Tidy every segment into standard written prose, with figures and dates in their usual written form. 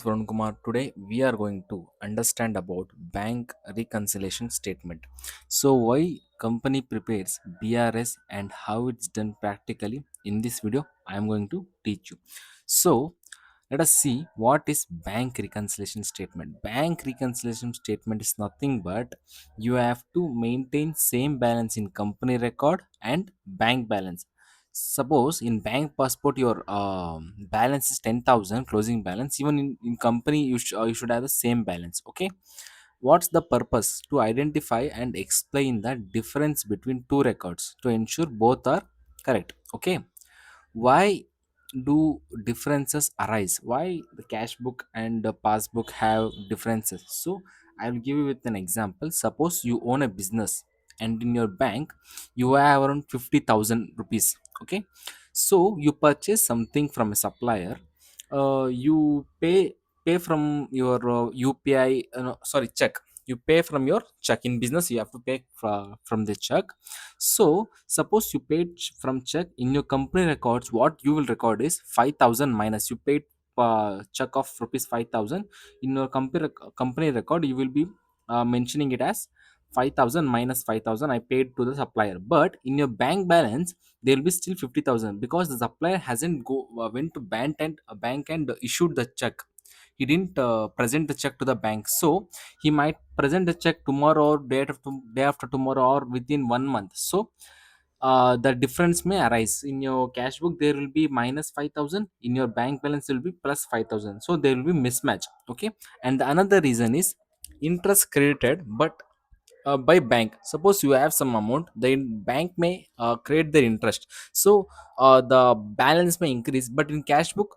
Varun Kumar. Today we are going to understand about bank reconciliation statement. So why company prepares BRS and how it's done practically. In this video I am going to teach you. So let us see what is bank reconciliation statement. Bank reconciliation statement is nothing but you have to maintain same balance in company record and bank balance. Suppose in bank passport your balance is 10,000 closing balance. Even in company you should have the same balance. Okay, what's the purpose? To identify and explain the difference between two records to ensure both are correct. Okay, why do differences arise? Why the cash book and the passbook have differences? So I will give you with an example. Suppose you own a business and in your bank you have around 50,000 rupees. Okay, so you purchase something from a supplier. You pay from your UPI, no, sorry, check. You pay from your check. In business you have to pay from the check. So suppose you paid from check. In your company records what you will record is 5,000 minus you paid check of rupees 5,000. In your company record you will be mentioning it as 5,000 minus 5,000 I paid to the supplier. But in your bank balance there will be still 50,000 because the supplier hasn't went to bank and issued the check. He didn't present the check to the bank. So he might present the check tomorrow or day after tomorrow or within 1 month. So the difference may arise. In your cash book there will be minus 5,000, in your bank balance will be plus 5,000, so there will be mismatch. Okay, and the another reason is interest credited but by bank. Suppose you have some amount, the bank may create their interest. So the balance may increase, but in cash book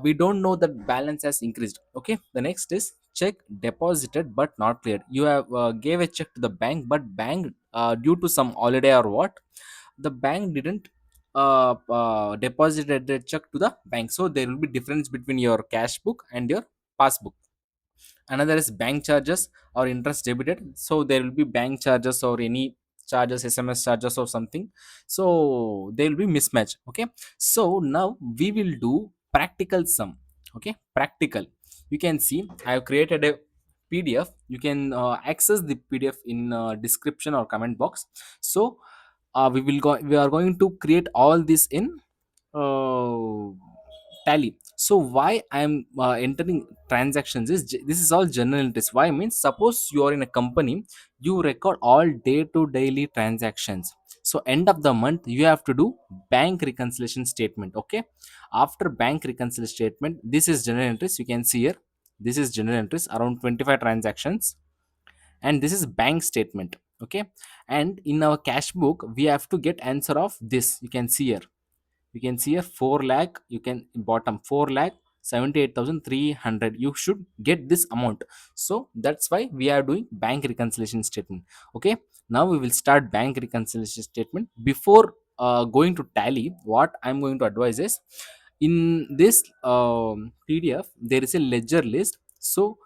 we don't know that balance has increased. Okay, the next is check deposited but not cleared. You have gave a check to the bank, but bank due to some holiday or what, the bank didn't deposited the check to the bank. So there will be difference between your cash book and your passbook. Another is bank charges or interest debited. So there will be bank charges or any charges, SMS charges or something. So there will be mismatch. Okay, so now we will do practical sum. Okay, practical. You can see I have created a PDF. You can access the PDF in description or comment box. So we are going to create all this in uh, tally. So why I'm entering transactions is this is all general entries. Why means suppose you are in a company, you record all day to daily transactions. So end of the month you have to do bank reconciliation statement. Okay, after bank reconciliation statement, this is general entries. You can see here, this is general entries around 25 transactions, and this is bank statement. Okay, and in our cash book we have to get answer of this. You can see here, you can see a 4 lakh, you can bottom 4 lakh 78,300, you should get this amount. So that's why we are doing bank reconciliation statement. Okay, now we will start bank reconciliation statement. Before going to tally, what I'm going to advise is, in this PDF there is a ledger list. So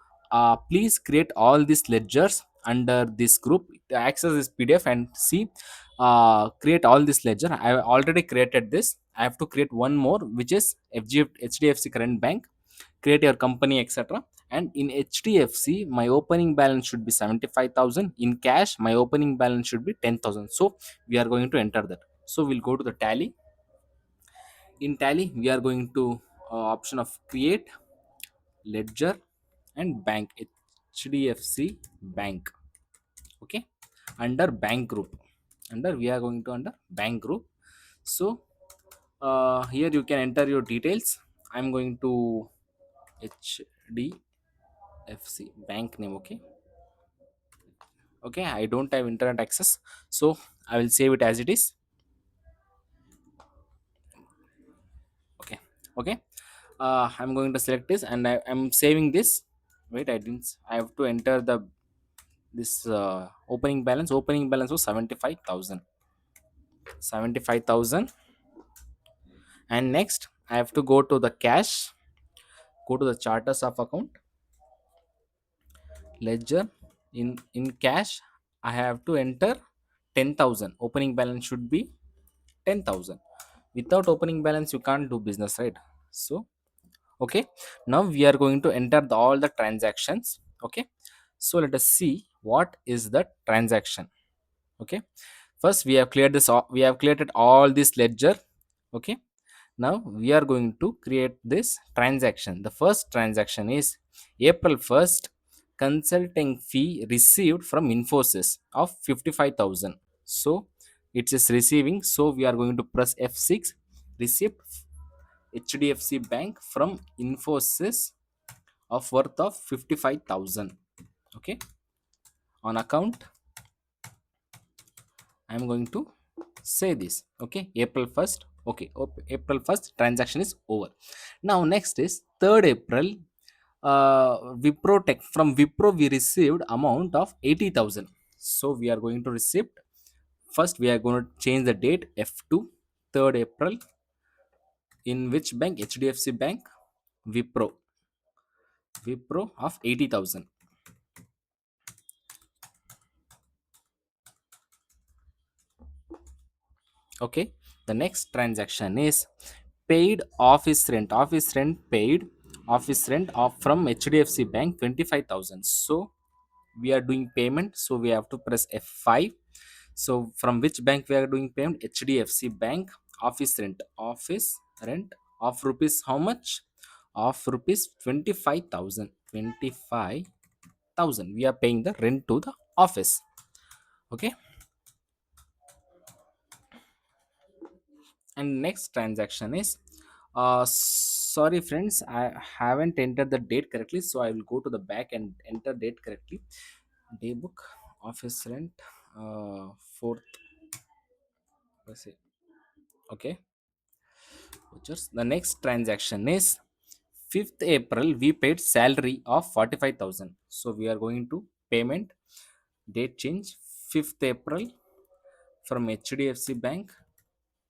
please create all these ledgers under this group. Access this PDF and see, create all this ledger. I have already created this. I have to create one more, which is HDFC current bank. Create your company, etc. And in HDFC my opening balance should be 75,000. In cash my opening balance should be 10,000. So we are going to enter that. So we'll go to the tally. In tally we are going to option of create ledger and bank, HDFC bank. Okay, under bank group, under we are going to under bank group. So here you can enter your details. I'm going to HDFC bank name. Okay, okay, I don't have internet access, so I will save it as it is. Okay, okay, I'm going to select this and I'm saving this. Wait, I didn't, I have to enter the this opening balance was 75,000. 75,000. And next I have to go to the cash, go to the charters of account, ledger. In cash I have to enter 10,000. Opening balance should be 10,000. Without opening balance you can't do business, right? So Okay, now we are going to enter all the transactions. Okay, so let us see what is the transaction. Okay, first we have cleared this we have created all this ledger. Okay, now we are going to create this transaction. The first transaction is April 1st consulting fee received from Infosys of 55,000. So it is receiving, so we are going to press F6. Receipt HDFC Bank from Infosys of worth of 55,000. Okay, on account I am going to say this. Okay, April 1st. Okay, April 1st transaction is over. Now next is 3rd April. Wipro Tech, from Wipro we received amount of 80,000. So we are going to receive, first we are going to change the date F2, 3rd April, in which bank? HDFC Bank, Wipro, Wipro of 80,000. Okay, the next transaction is paid office rent. Office rent paid, office rent of from HDFC Bank 25,000. So we are doing payment, so we have to press F5. So from which bank we are doing payment? HDFC Bank. Office rent of rupees how much? Of rupees 25,000. 25,000 we are paying the rent to the office. Okay, and next transaction is sorry friends, I haven't entered the date correctly, so I will go to the back and enter date correctly. Day book, office rent, fourth, let's see. Okay, just the next transaction is 5th April we paid salary of 45,000. So we are going to payment, date change, 5th April, from HDFC Bank,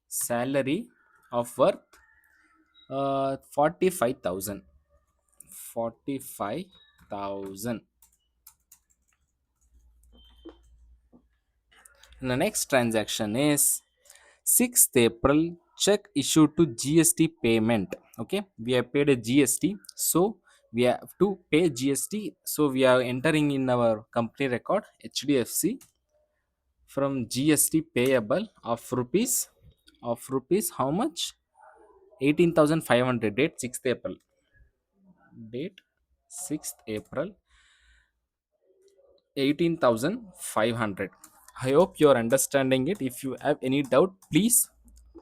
salary of worth 45,000. 45,000. And the next transaction is 6th April, check issued to GST payment. Okay, we have paid a GST, so we have to pay GST. So we are entering in our company record HDFC from GST payable of rupees how much? 18,500. Date 6th April. Date 6th April, 18,500. I hope you are understanding it. If you have any doubt, please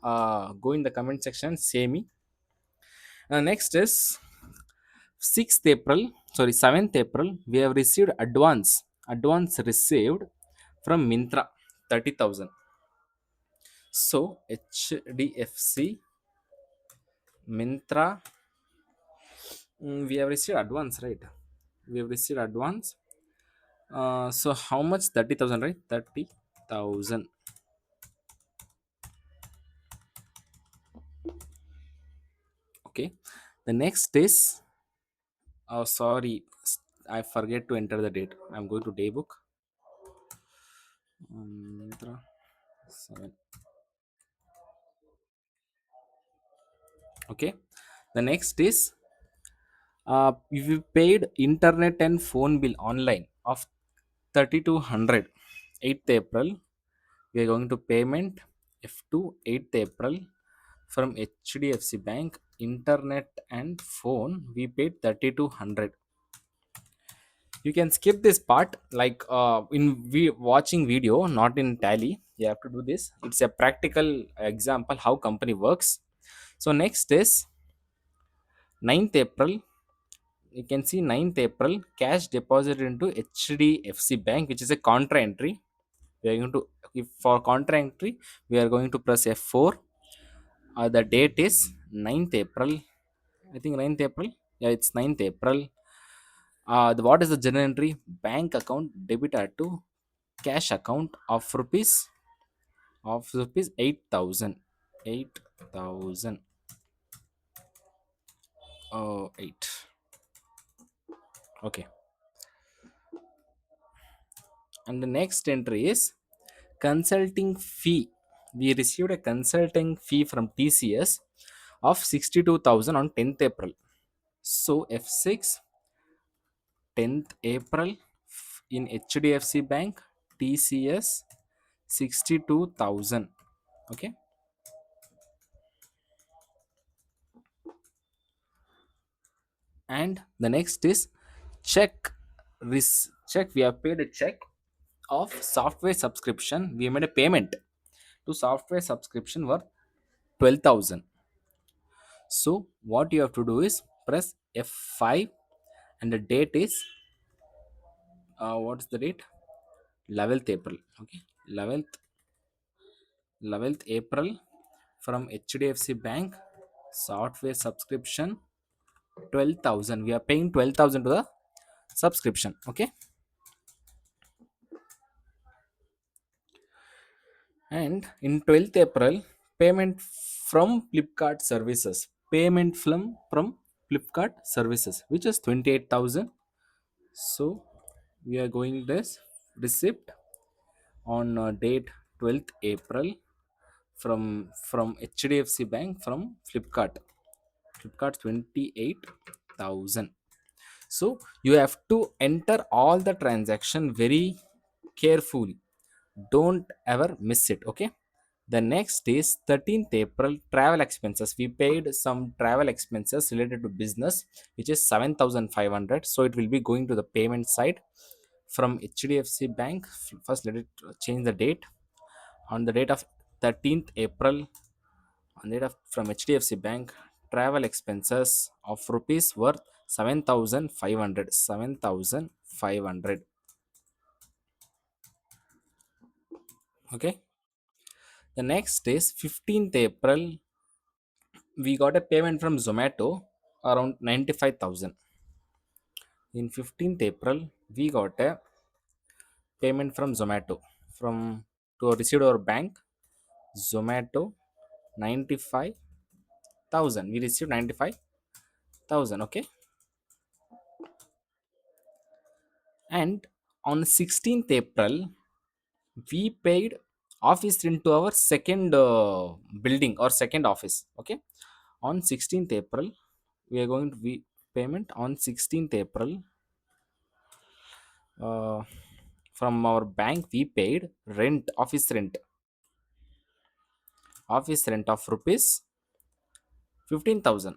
go in the comment section, say me. Next is 6th April, sorry, 7th April, we have received advance received from Mintra, 30,000. So HDFC Mintra, we have received advance, right? We have received advance. So how much? 30,000, right? 30,000. Okay. The next is, oh sorry, I forget to enter the date. I'm going to daybook. Mintra 7. Okay. The next is if you paid internet and phone bill online of 3,200, 8th April, we are going to payment F2, 8th April, from HDFC Bank, internet and phone we paid 3,200. You can skip this part, like in watching video, not in tally. You have to do this. It's a practical example how company works. So next is 9th April. You can see 9th April cash deposited into HDFC Bank, which is a contra entry. We are going to, if for contra entry, we are going to press F4. The date is 9th April. I think 9th April. Yeah, it's 9th April. What is the journal entry? Bank account debited to cash account of rupees 8,000. 8,000. Oh, 8. Okay. And the next entry is consulting fee. We received a consulting fee from TCS of 62,000 on 10th April. So F6, 10th April, in HDFC Bank, TCS 62,000. Okay. And the next is check. Check, we have paid a check of software subscription. We made a payment to software subscription worth 12,000. So what you have to do is press F5, and the date is what's the date? 11th April. Okay, 11th April, from HDFC Bank, software subscription 12,000. We are paying 12,000 to the subscription. Okay, and in 12th April, payment from Flipkart services. Payment from Flipkart services, which is 28,000. So we are going this receipt on date 12th April from HDFC Bank from Flipkart. Flipkart 28,000. So you have to enter all the transaction very carefully. Don't ever miss it. Okay. The next is 13th April, travel expenses. We paid some travel expenses related to business, which is 7,500. So it will be going to the payment side from HDFC Bank. First, let it change the date. On the date of 13th April, on the date of from HDFC Bank, travel expenses of rupees worth 7,500. 7,500. Okay. The next is 15th April. We got a payment from Zomato around 95,000. In 15th April, we got a payment from Zomato from to received our bank. Zomato 95,000. We received 95,000. Okay. And on 16th April, we paid office rent to our second building or second office. Okay. On 16th April, we are going to be payment on 16th April. uh, from our bank, we paid rent, office rent of rupees 15,000.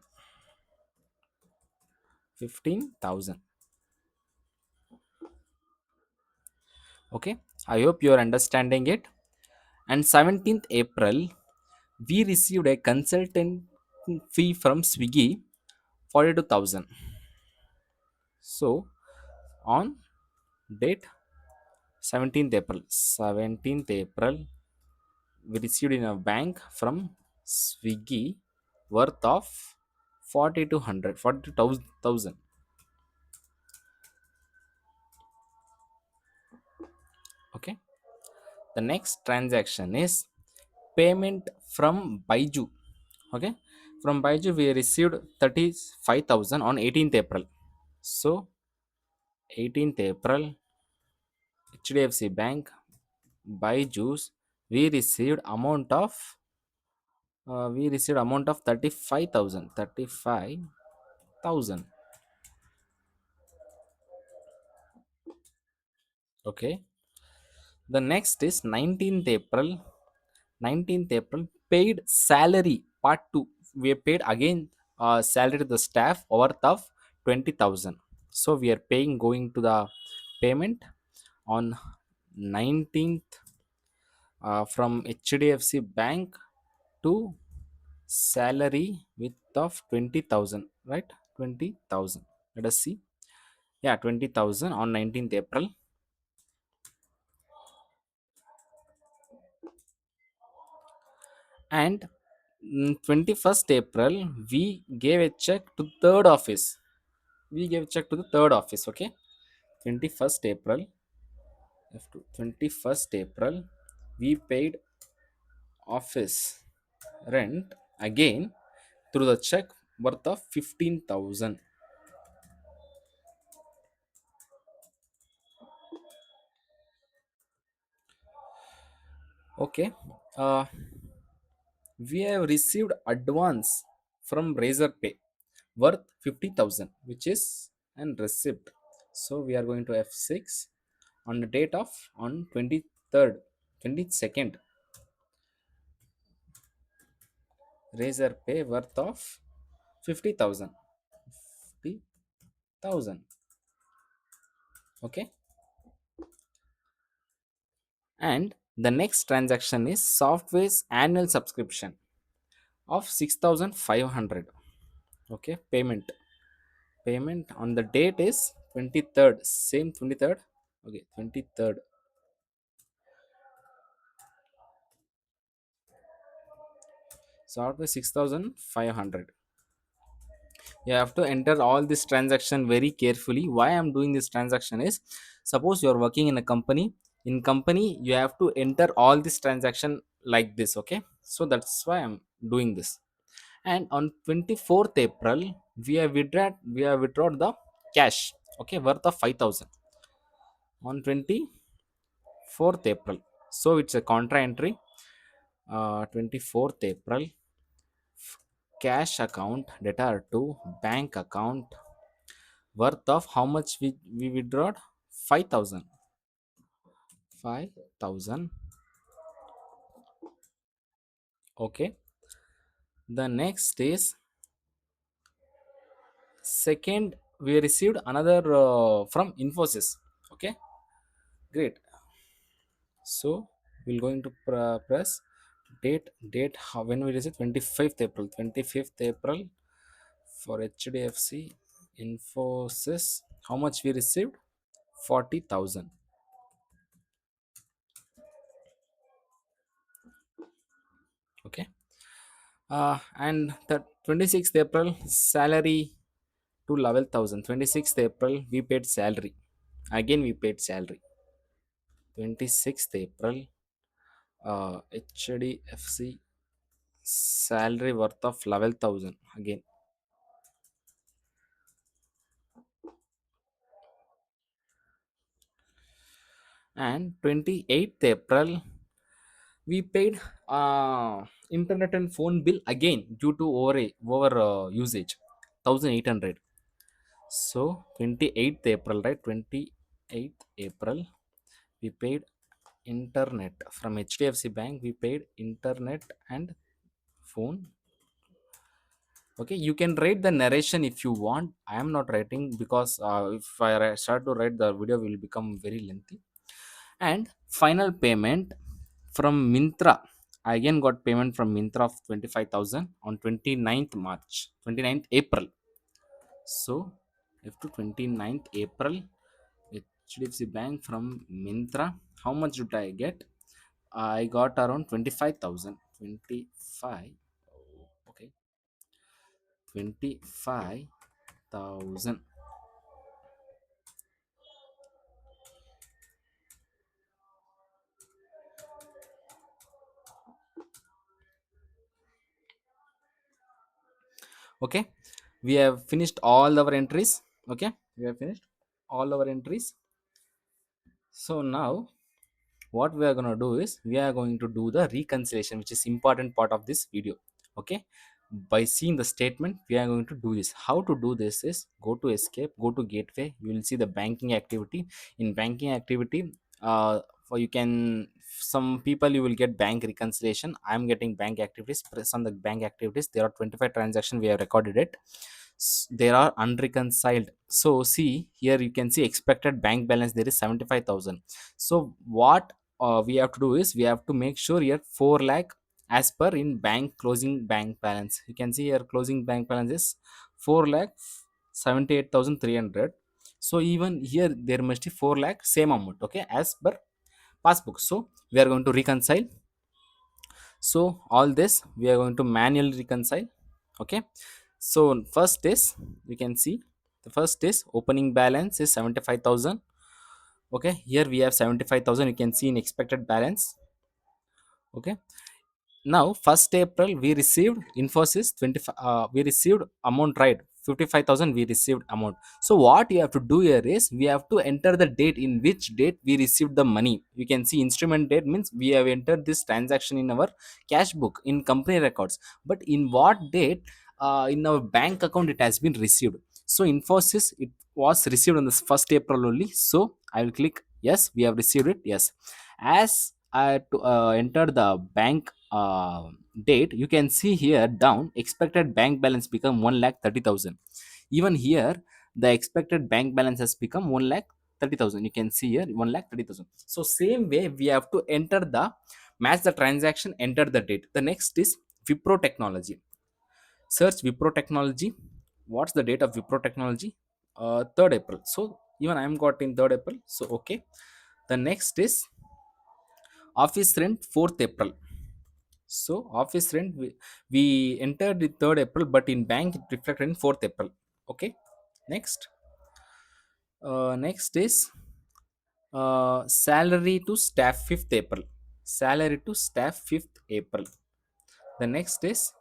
15,000. Okay, I hope you are understanding it. And 17th April, we received a consultant fee from Swiggy, 42,000. So on date 17th April, we received in a bank from Swiggy worth of 4,200, 42,000. Okay. The next transaction is payment from Baiju. Okay. From Baiju, we received 35,000 on 18th April. So 18th April, HDFC Bank, Baiju's, we received amount of 35,000. 35,000. Okay. The next is 19th April. 19th April, paid salary part 2. We are paid again salary to the staff worth of 20,000. So we are paying, going to the payment on 19th, from HDFC Bank to salary with of 20,000, right? 20,000. Let us see. Yeah, 20,000 on 19th April. And 21st April, we gave a check to third office. We gave check to the third office. Okay. 21st April, 21st April, we paid office rent again through the check worth of 15,000. Okay. uh, we have received advance from Razor Pay worth 50,000, which is an receipt. So we are going to F6 on the date of on 23rd, 22nd. Razor pay worth of 50,000. 50,000. Okay. And the next transaction is software's annual subscription of 6,500. Okay. Payment on the date is 23rd. Same 23rd. Okay. 23rd. Software 6,500. You have to enter all this transaction very carefully. Why I'm doing this transaction is, suppose you're working in a company. In company you have to enter all this transaction like this. Okay, so that's why I'm doing this. And on 24th April we have withdrawn the cash, okay, worth of 5,000 on 24th April. So it's a contra entry. 24th April, cash account debtor to bank account, worth of how much we withdrawed? 5,000. 5,000. Okay. The next is second, we received another from Infosys. Okay, great. So we're going to press date how, when we received 25th April. 25th April for HDFC Infosys. How much we received? 40,000. Okay. And the 26th April salary to 11,000. 26th April we paid salary. Again we paid salary. 26th April, HDFC salary worth of 11,000 again. And 28th April we paid internet and phone bill again due to over usage, 1,800. So 28th April, right? 28th April we paid internet from HDFC Bank. We paid internet and phone. Okay, you can write the narration if you want. I am not writing because if start to write, the video will become very lengthy. And final payment from Mintra. I again got payment from Mintra of 25,000 on 29th March, 29th April. So if to 29th April, HDFC Bank from Mintra, how much did I get? I got around 25,000. 25. Okay, 25,000. Okay, we have finished all our entries. Okay, we have finished all our entries. So now what we are going to do is we are going to do the reconciliation, which is important part of this video. Okay, by seeing the statement we are going to do this. How to do this is, go to escape, go to gateway, you will see the banking activity. In banking activity, for you can, some people you will get bank reconciliation. I am getting bank activities. Press on the bank activities, there are 25 transactions, we have recorded it. There are unreconciled. So see here, you can see expected bank balance, there is 75,000. So what we have to do is, we have to make sure here 4 lakh as per in bank closing bank balance. You can see here closing bank balance is 4 lakh 78,300. So even here there must be 4 lakh same amount, okay, as per passbook. So we are going to reconcile. So all this we are going to manually reconcile. Okay, so first is, you can see the first is opening balance is 75,000. Okay, here we have 75,000, you can see in expected balance. Okay, now 1st April we received Infosys 25, we received amount, right? 55,000 we received amount. So what you have to do here is, we have to enter the date in which date we received the money. You can see instrument date means we have entered this transaction in our cash book in company records, but in what date in our bank account it has been received. So Infosys, it was received on the 1st April only. So I will click yes, we have received it. Yes, as I to enter the bank date, you can see here down expected bank balance become 1,30,000. Even here the expected bank balance has become 1,30,000. You can see here 1,30,000. So same way we have to enter the match the transaction, enter the date. The next is Wipro Technology. Search Wipro Technology. What's the date of Wipro Technology? 3rd April. So even I am got in 3rd April. So okay. The next is office rent 4th April. So office rent we entered the 3rd April, but in bank it reflected in 4th April. Okay. Next. Next is salary to staff 5th April. Salary to staff 5th April. The next is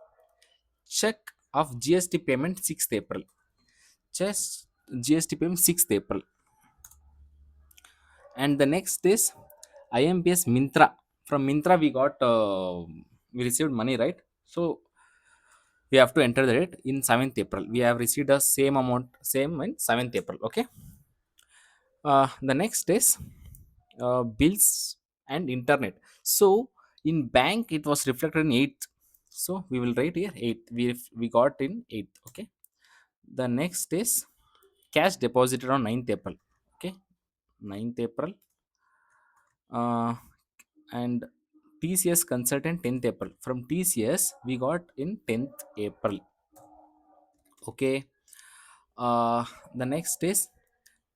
check of GST payment 6th April. Just GST payment 6th April. And the next is IMPS Mintra. From Mintra we got we received money, right? So we have to enter the date in 7th April. We have received the same amount, same in 7th April. Okay. The next is bills and internet. So in bank it was reflected in 8th. So we will write here 8th. We got in 8th. Okay. The next is cash deposited on 9th April. Okay. 9th April. And TCS consultant 10th April. From TCS we got in 10th April. Okay. Uh, the next is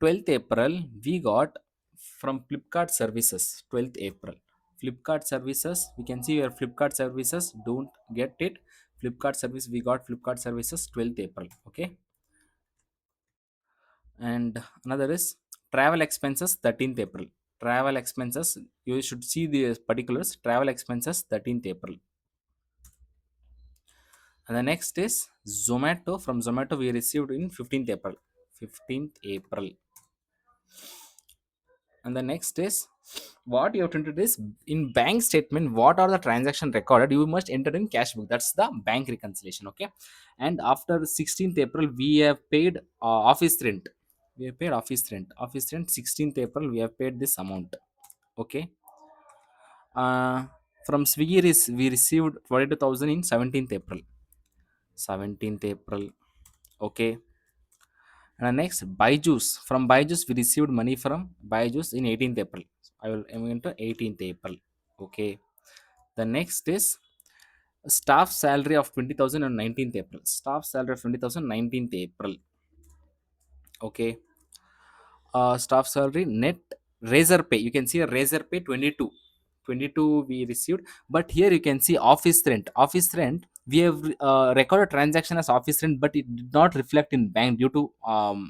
12th April we got from Flipkart services. 12th April. Flipkart services. We can see your Flipkart services. Don't get it. Flipkart service. We got Flipkart services 12th April. Okay. And another is travel expenses 13th April. Travel expenses, you should see the particulars. Travel expenses 13th April. And the next is Zomato. From Zomato we received in 15th April. 15th April. And the next is what you have to enter is in bank statement, what are the transaction recorded, you must enter in cash book. That's the bank reconciliation. Okay. And after 16th April we have paid office rent. We have paid office rent 16th April. We have paid this amount. Okay. From Swiggy we received 42,000 in 17th April. 17th April. Okay. And next, Byju's. From Byju's, we received money from Byju's in 18th April. I'm going to 18th April. Okay. The next is staff salary of 20,000 on 19th April. Staff salary of 20,000 19th April. Okay. Staff salary net razor pay. You can see a razor pay 22. 22 we received, but here you can see office rent. Office rent we have recorded transaction as office rent, but it did not reflect in bank due to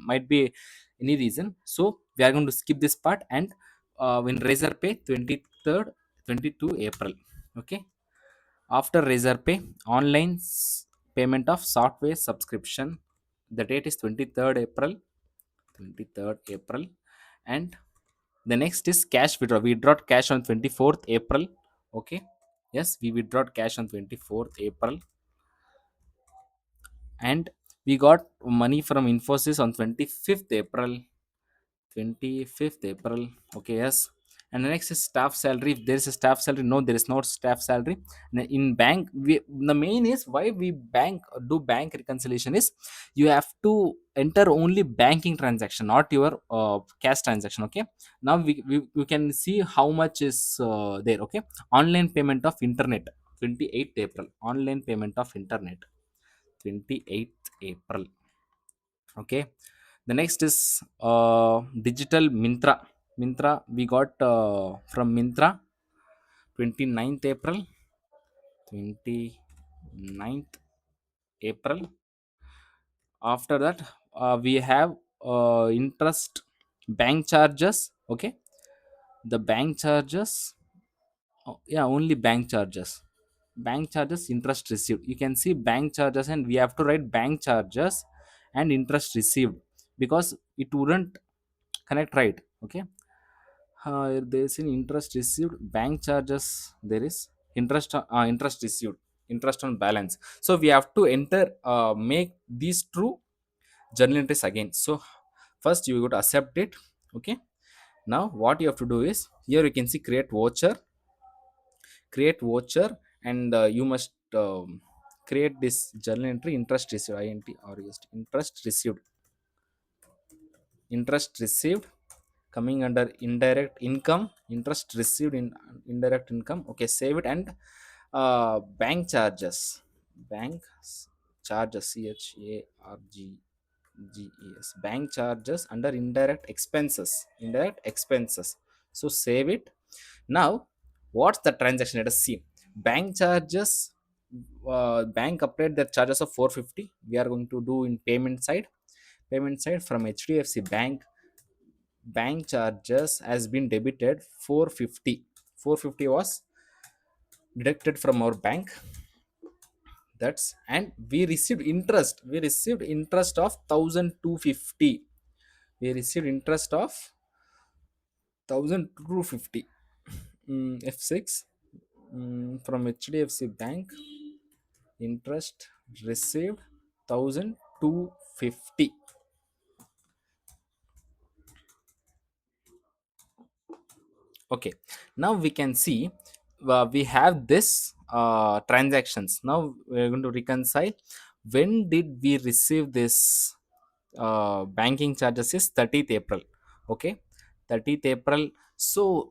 might be any reason. So we are going to skip this part. And when razor pay 23rd 22 April. Okay. After razor pay online payment of software subscription, the date is 23rd April. 23rd April. And the next is cash withdraw. We withdraw cash on 24th April. Okay. Yes, we withdraw cash on 24th April. And we got money from Infosys on 25th April. 25th April. Okay, yes. And the next is staff salary. If there is a staff salary, no, there is no staff salary. In bank, the main is why we do bank reconciliation is you have to enter only banking transaction, not your cash transaction. Okay. Now we can see how much is there. Okay. Online payment of internet 28th April. Online payment of internet 28th April. Okay. The next is digital Mintra. We got from Mintra 29th April. 29th April. After that we have interest bank charges. Okay. The bank charges, yeah, only bank charges. Bank charges, interest received. You can see bank charges, and we have to write bank charges and interest received because it wouldn't connect, right? Okay. There is an interest received, bank charges, there is interest received. interest on balance. So we have to enter make these true journal entries again. So first you got to accept it. Okay, now what you have to do is, here you can see create voucher, and you must create this journal entry, interest received, int or just interest received coming under indirect income, interest received in indirect income. Okay, save it. And bank charges, bank charges, charges, bank charges under indirect expenses. So save it. Now what's the transaction? Let us see. Bank charges, bank applied the charges of 450. We are going to do in payment side from HDFC Bank. Bank charges has been debited 450. 450 was deducted from our bank. That's, and we received interest of 1250. We received interest of 1250. F6, from HDFC Bank, interest received 1250. Okay, now we can see, we have this transactions. Now we're going to reconcile. When did we receive this banking charges? Is 30th April. Okay, 30th April. So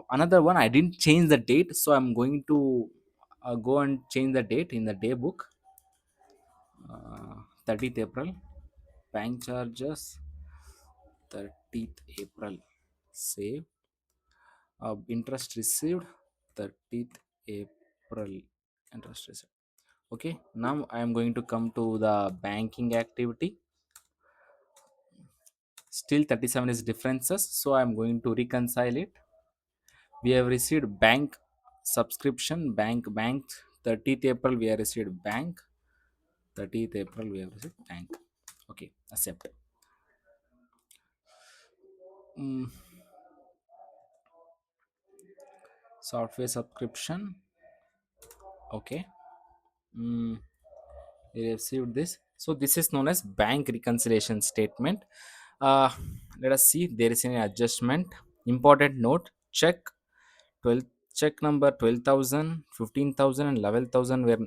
another one, I didn't change the date, so I'm going to go and change the date in the day book. 30th April, bank charges, 30th April, save. Interest received 30th April, interest received. Okay, now I am going to come to the banking activity. Still 37 is differences, so I am going to reconcile it. We have received bank subscription, bank 30th April we have received bank, 30th April we have received bank. Okay, accept. Mm, software subscription. Okay. Mm, we received this. So this is known as bank reconciliation statement. uh Let us see, there is an adjustment. Important note: check 12, check number 12,000, 15,000, and 11,000 were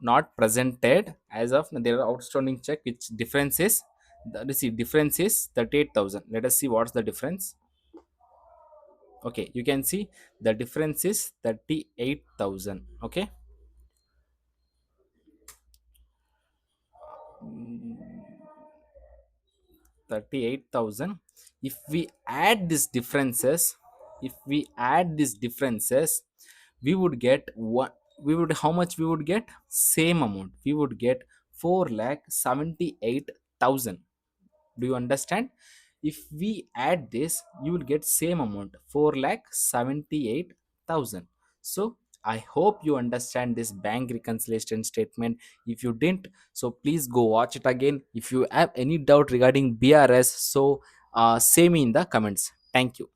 not presented as of now. There are outstanding check, which difference is, the difference is 38,000. Let us see what's the difference. Okay, you can see the difference is 38,000. Okay. 38,000. If we add these differences, we would get what, we would, how much we would get? Same amount. We would get 4,78,000. Do you understand? If we add this, you will get same amount, 4,78,000. So I hope you understand this bank reconciliation statement. If you didn't, so please go watch it again. If you have any doubt regarding BRS, so say me in the comments. Thank you.